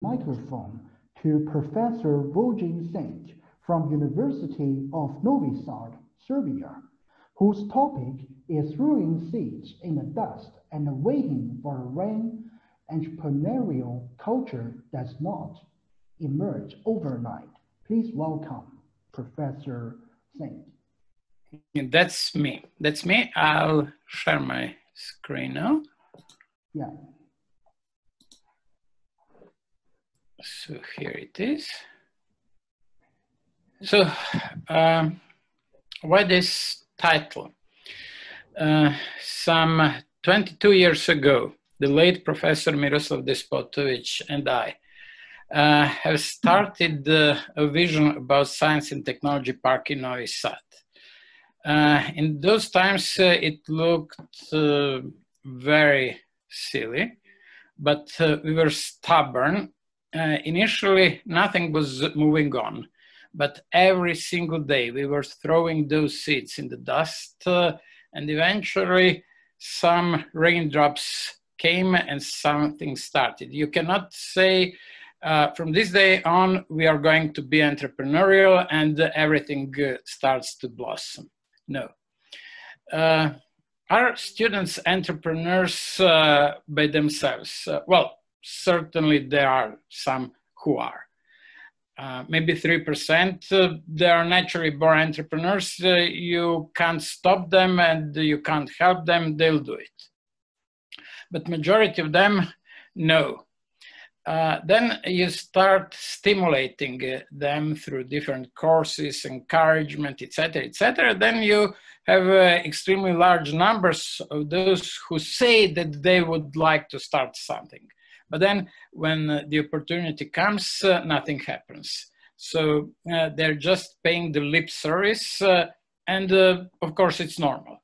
microphone to Professor Vojin Šenk from University of Novi Sad, Serbia, whose topic is throwing seeds in the dust and waiting for rain. Entrepreneurial culture does not emerge overnight. Please welcome Professor Šenk. That's me. That's me. I'll share my screen now. Yeah. So here it is. So why this title? Some 22 years ago, the late Professor Miroslav Despotovic and I have started a vision about Science and Technology Park in Novi Sad. In those times, it looked very silly, but we were stubborn. Initially, nothing was moving on, but every single day we were throwing those seeds in the dust, and eventually some raindrops came and something started. You cannot say from this day on we are going to be entrepreneurial and everything starts to blossom. No. Are students entrepreneurs by themselves? Well, certainly there are some who are. Maybe 3%, they are naturally born entrepreneurs. You can't stop them and you can't help them, they'll do it. But majority of them, no. Then you start stimulating them through different courses, encouragement, etc., etc. Then you have extremely large numbers of those who say that they would like to start something. But then when the opportunity comes, nothing happens. So they're just paying the lip service, and of course it's normal.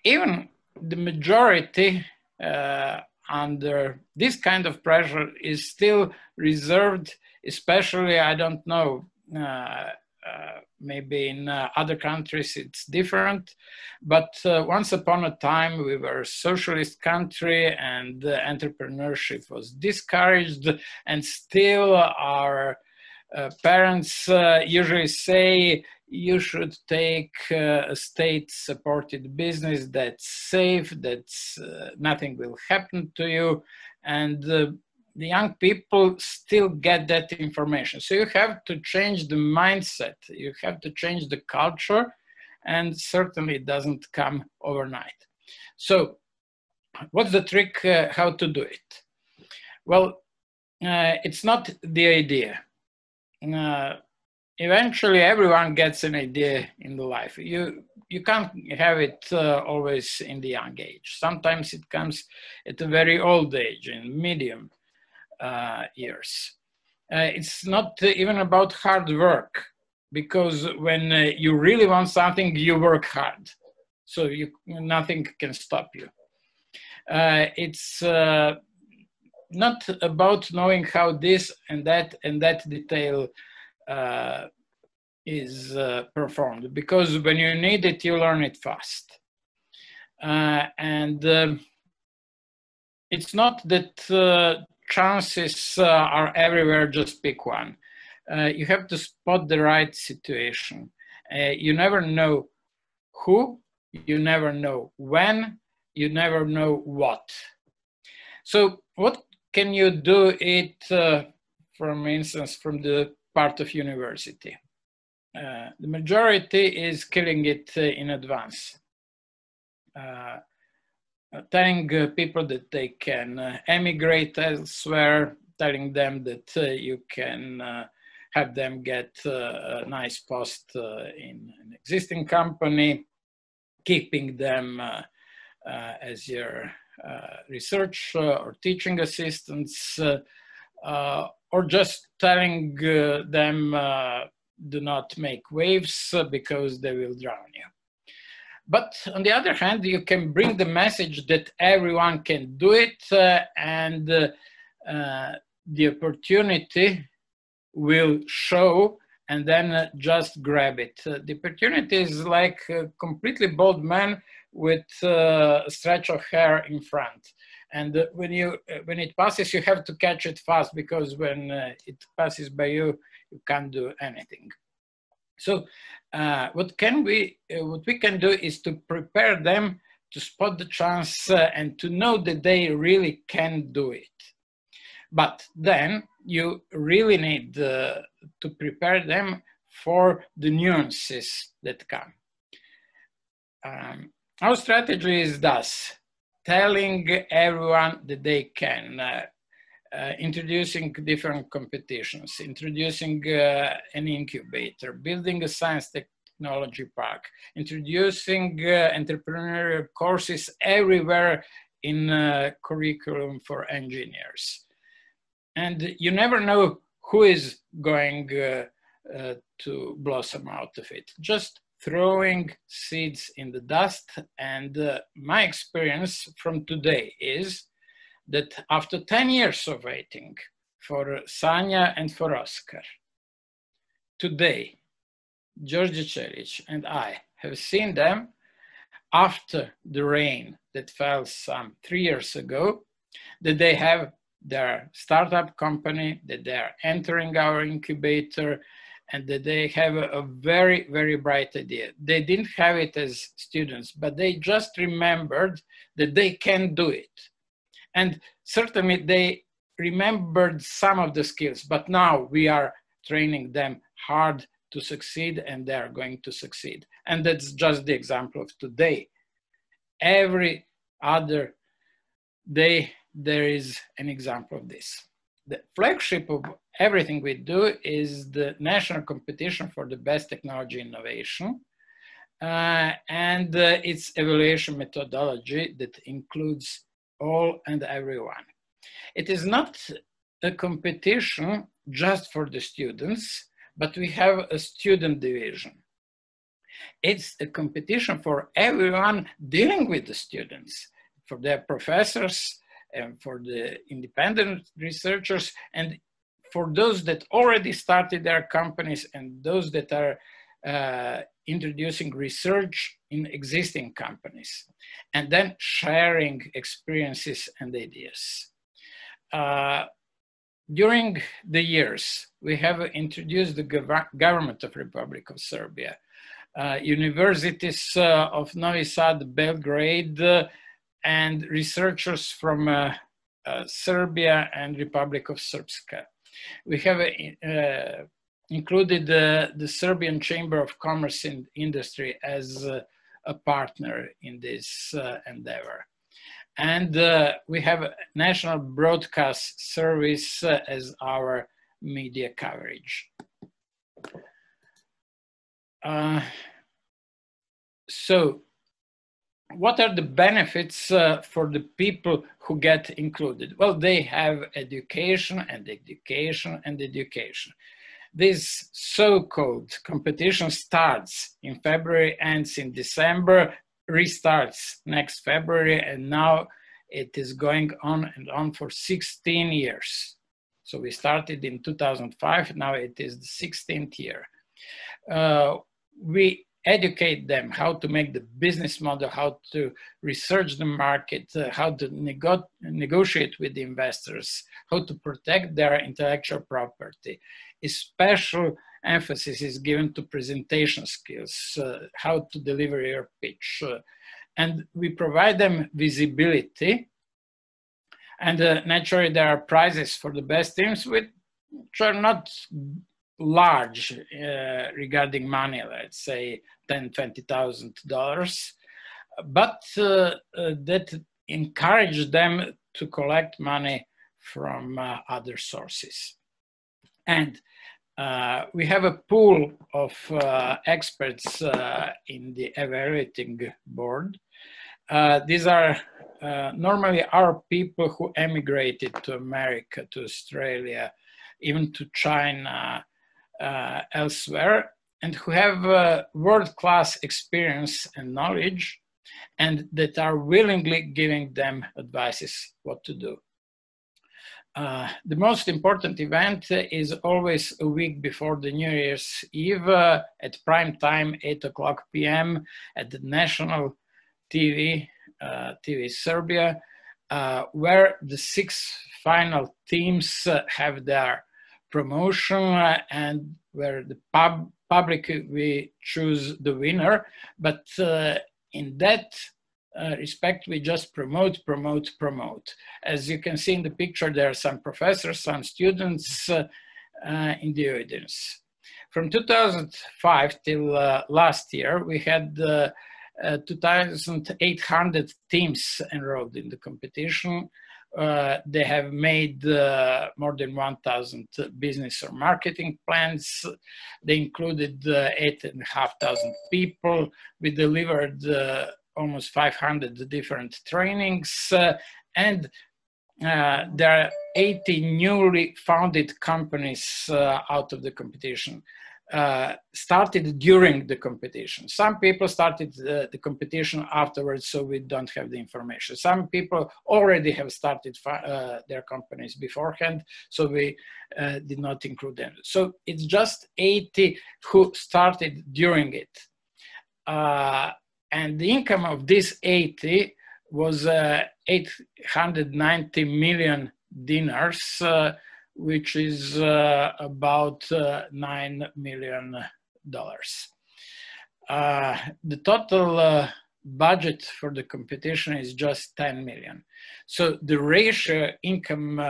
Even the majority under this kind of pressure is still reserved, especially, I don't know, maybe in other countries it's different, but once upon a time we were a socialist country and entrepreneurship was discouraged, and still our parents usually say you should take a state-supported business that's safe, that's nothing will happen to you, and the young people still get that information. So you have to change the mindset, you have to change the culture, and certainly it doesn't come overnight. So what's the trick how to do it? Well, it's not the idea. Eventually everyone gets an idea in the life. You can't have it always in the young age. Sometimes it comes at a very old age, in medium years. It's not even about hard work, because when you really want something, you work hard. So nothing can stop you. It's not about knowing how this and that detail is performed, because when you need it, you learn it fast. And it's not that chances are everywhere, just pick one. You have to spot the right situation. You never know who, you never know when, you never know what. So what can you do it, for instance, from the part of university? The majority is killing it in advance. Telling people that they can emigrate elsewhere, telling them that you can have them get a nice post in an existing company, keeping them as your research or teaching assistants, or just telling them do not make waves because they will drown you. But on the other hand, you can bring the message that everyone can do it, and the opportunity will show, and then just grab it. The opportunity is like a completely bald man with a stretch of hair in front. And when it passes, you have to catch it fast, because when it passes by you, you can't do anything. So what we can do is to prepare them to spot the chance and to know that they really can do it. But then you really need to prepare them for the nuances that come. Our strategy is thus: telling everyone that they can, introducing different competitions, introducing an incubator, building a science technology park, introducing entrepreneurial courses everywhere in curriculum for engineers. And you never know who is going to blossom out of it. Just throwing seeds in the dust. And my experience from today is that after 10 years of waiting for Sanja and for Oscar, today, Georgi Čelić and I have seen them after the rain that fell some 3 years ago, that they have their startup company, that they are entering our incubator, and that they have a very, very bright idea. They didn't have it as students, but they just remembered that they can do it. And certainly they remembered some of the skills, but now we are training them hard to succeed, and they are going to succeed. And that's just the example of today. Every other day, there is an example of this. The flagship of everything we do is the national competition for the best technology innovation, and its evaluation methodology that includes all and everyone. It is not a competition just for the students, but we have a student division. It's a competition for everyone dealing with the students, for their professors, and for the independent researchers, and for those that already started their companies, and those that are introducing research in existing companies, and then sharing experiences and ideas. During the years, we have introduced the government of Republic of Serbia, universities of Novi Sad, Belgrade, and researchers from Serbia and Republic of Srpska. We have included the Serbian Chamber of Commerce and Industry as a partner in this endeavor. And we have a National Broadcast Service as our media coverage. So, what are the benefits for the people who get included? Well, they have education and education and education. This so-called competition starts in February, ends in December, restarts next February, and now it is going on and on for 16 years. So we started in 2005, now it is the 16th year. We educate them how to make the business model, how to research the market, how to negotiate with the investors, how to protect their intellectual property. A special emphasis is given to presentation skills, how to deliver your pitch. And we provide them visibility. And naturally, there are prizes for the best teams, which are not large regarding money, let's say $10,000, $20,000, but that encourage them to collect money from other sources. And we have a pool of experts in the evaluating board. These are normally our people who emigrated to America, to Australia, even to China, elsewhere, and who have world-class experience and knowledge, and that are willingly giving them advices what to do. The most important event is always a week before the New Year's Eve at prime time, 8:00 p.m. at the national TV, TV Serbia. where the 6 final teams have their promotion and where the public we choose the winner. But in that respect, we just promote. As you can see in the picture, there are some professors, some students in the audience. From 2005 till last year, we had 2,800 teams enrolled in the competition. They have made more than 1,000 business or marketing plans. They included 8,500 people. We delivered almost 500 different trainings, and there are 80 newly founded companies out of the competition. Started during the competition. Some people started the competition afterwards, so we don't have the information. Some people already have started their companies beforehand, so we did not include them. So it's just 80 who started during it. And the income of these 80 was 890 million dinars, which is about $9 million. The total budget for the competition is just 10 million. So the ratio income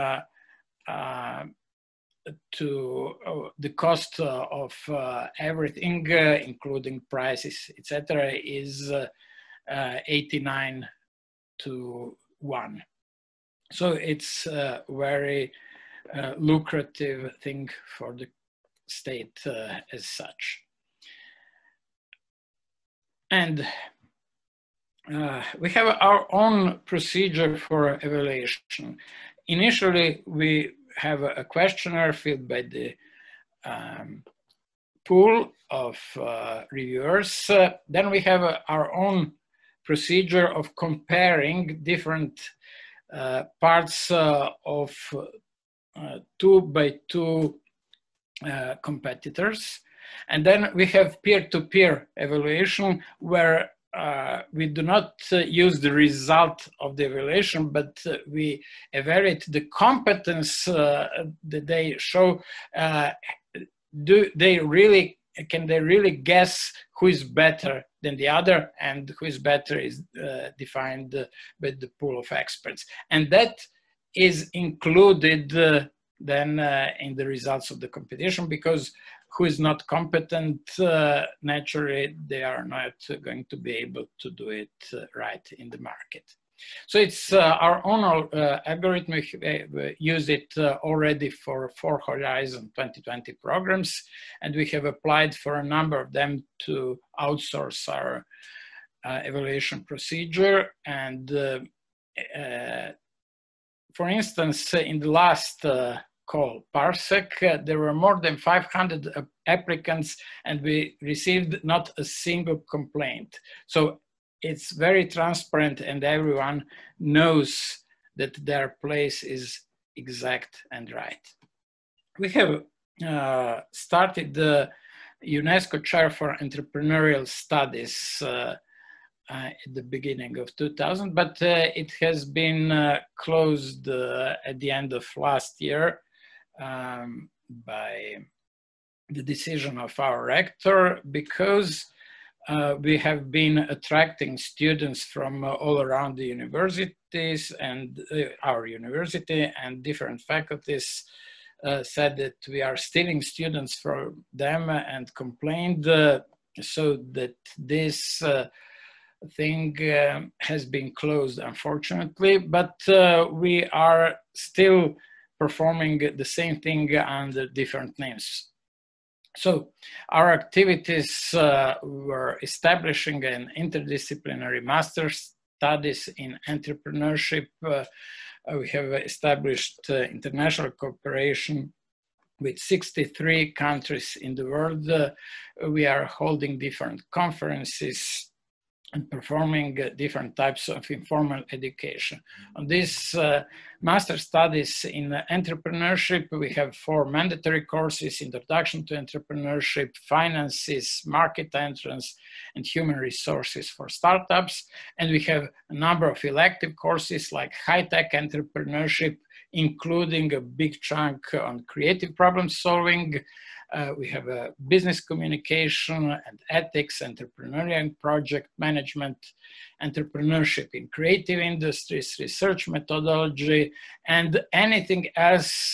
to the cost of everything, including prices, etc., is 89 to 1. So it's very lucrative thing for the state as such. And we have our own procedure for evaluation. Initially, we have a questionnaire filled by the pool of reviewers. Then we have our own procedure of comparing different parts of 2 by 2 competitors. And then we have peer-to-peer evaluation where we do not use the result of the evaluation, but we evaluate the competence that they show. Can they really guess who is better than the other, and who is better is defined by the pool of experts. And that is included then in the results of the competition, because who is not competent, naturally, they are not going to be able to do it right in the market. So it's our own algorithm. We use it already for 4 Horizon 2020 programs, and we have applied for a number of them to outsource our evaluation procedure. And for instance, in the last call, Parsec, there were more than 500 applicants, and we received not a single complaint. So it's very transparent, and everyone knows that their place is exact and right. We have started the UNESCO Chair for Entrepreneurial Studies at the beginning of 2000, but it has been closed at the end of last year by the decision of our rector, because we have been attracting students from all around the universities, and our university and different faculties said that we are stealing students from them and complained, so that this thing has been closed, unfortunately, but we are still performing the same thing under different names. So our activities were establishing an interdisciplinary master's studies in entrepreneurship. We have established international cooperation with 63 countries in the world. We are holding different conferences and performing different types of informal education. On this master studies in entrepreneurship, we have 4 mandatory courses: Introduction to Entrepreneurship, Finances, Market Entrance, and Human Resources for Startups. And we have a number of elective courses like High-Tech Entrepreneurship, including a big chunk on creative problem solving. We have business communication and ethics, entrepreneurial and project management, entrepreneurship in creative industries, research methodology, and anything else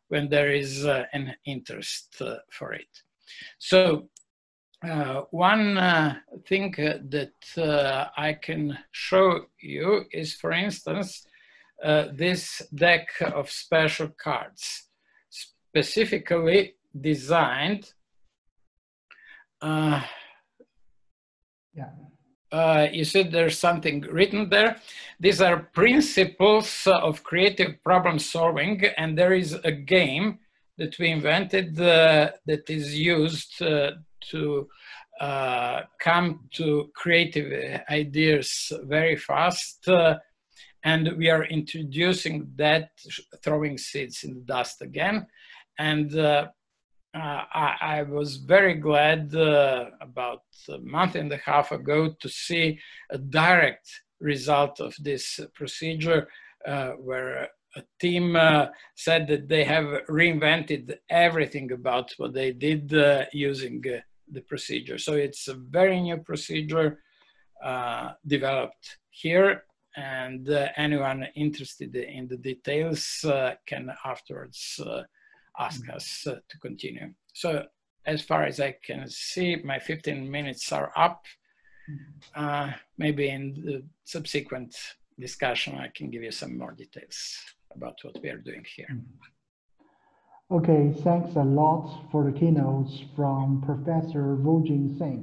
when there is an interest for it. So one thing that I can show you is, for instance, this deck of special cards, specifically designed. You see there's something written there. These are principles of creative problem solving, and there is a game that we invented that is used to come to creative ideas very fast. And we are introducing that, throwing seeds in the dust again. And I was very glad about a month and a half ago to see a direct result of this procedure where a team said that they have reinvented everything about what they did using the procedure. So it's a very new procedure developed here, and anyone interested in the details can afterwards ask us to continue. So as far as I can see, my 15 minutes are up. Maybe in the subsequent discussion, I can give you some more details about what we are doing here. Okay, thanks a lot for the keynotes from Professor Vojin Šenk.